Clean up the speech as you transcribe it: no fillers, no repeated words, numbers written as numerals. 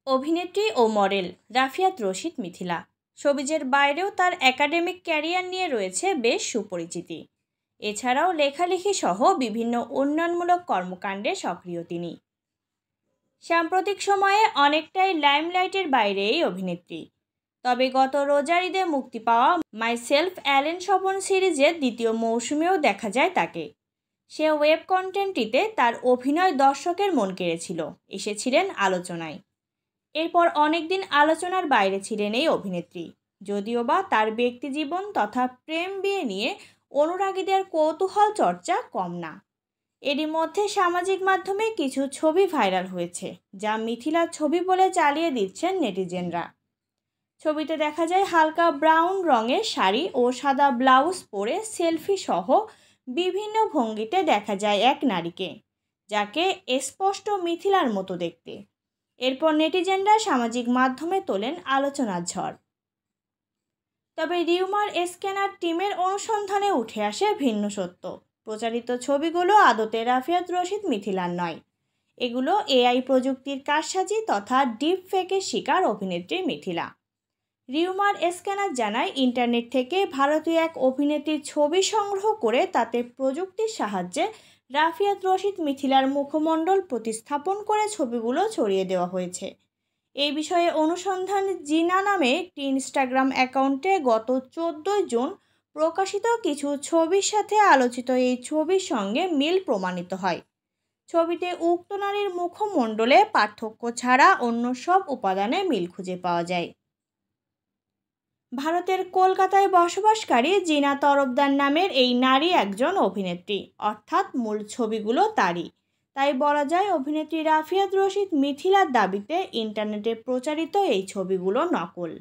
অভিনেত্রী ও মডেল রাফিয়াত রশিদ মিথিলা শোবিজের বাইরেও তার একাডেমিক ক্যারিয়ার নিয়ে রয়েছে বেশ সুপরিচিতি। এছাড়াও লেখালেখি সহ বিভিন্ন উন্নয়নমূলক কর্মকাণ্ডে সক্রিয় তিনি। সাম্প্রতিক সময়ে অনেকটাই লাইমলাইটের বাইরে এই অভিনেত্রী। তবে গত রোজার ঈদে মুক্তি পাওয়া মাই সেলফ অ্যালেন স্বপন সিরিজের দ্বিতীয় মৌসুমেও দেখা যায় তাকে। সে ওয়েব কন্টেন্টটিতে তার অভিনয় দর্শকের মন কেড়েছিল, এসেছিলেন আলোচনায়। এরপর অনেকদিন আলোচনার বাইরে ছিলেন এই অভিনেত্রী, যদিও বা তার ব্যক্তিজীবন তথা প্রেম বিয়ে নিয়ে অনুরাগীদের কৌতূহল চর্চা কম না। এরই মধ্যে সামাজিক মাধ্যমে কিছু ছবি ভাইরাল হয়েছে, যা মিথিলার ছবি বলে চালিয়ে দিচ্ছেন নেটিজেনরা। ছবিতে দেখা যায় হালকা ব্রাউন রঙের শাড়ি ও সাদা ব্লাউজ পরে সেলফি সহ বিভিন্ন ভঙ্গিতে দেখা যায় এক নারীকে, যাকে স্পষ্ট মিথিলার মতো দেখতে। এরপর নেটিজেনরা সামাজিক মাধ্যমে তোলেন আলোচনার ঝড়। তবে রিউমার স্ক্যানার টিমের অনুসন্ধানে উঠে আসে ভিন্ন সত্য। প্রচারিত ছবিগুলো আদতে রাফিয়াত রশিদ মিথিলার নয়। এগুলো এআই প্রযুক্তির কারসাজি তথা ডিপ ফেকের শিকার অভিনেত্রী মিথিলা। রিউমার স্ক্যানার জানায়, ইন্টারনেট থেকে ভারতীয় এক অভিনেত্রীর ছবি সংগ্রহ করে তাতে প্রযুক্তির সাহায্যে রাফিয়াত রশিদ মিথিলার মুখমণ্ডল প্রতিস্থাপন করে ছবিগুলো ছড়িয়ে দেওয়া হয়েছে। এই বিষয়ে অনুসন্ধান জিনা নামে একটি ইনস্টাগ্রাম অ্যাকাউন্টে গত 14 জুন প্রকাশিত কিছু ছবির সাথে আলোচিত এই ছবির সঙ্গে মিল প্রমাণিত হয়। ছবিতে উক্ত নারীর মুখমণ্ডলে পার্থক্য ছাড়া অন্য সব উপাদানে মিল খুঁজে পাওয়া যায়। ভারতের কলকাতায় বসবাসকারী জিনা তরফদার নামের এই নারী একজন অভিনেত্রী, অর্থাৎ মূল ছবিগুলো তারই। তাই বলা যায় অভিনেত্রী রাফিয়াত রশিদ মিথিলার দাবিতে ইন্টারনেটে প্রচারিত এই ছবিগুলো নকল।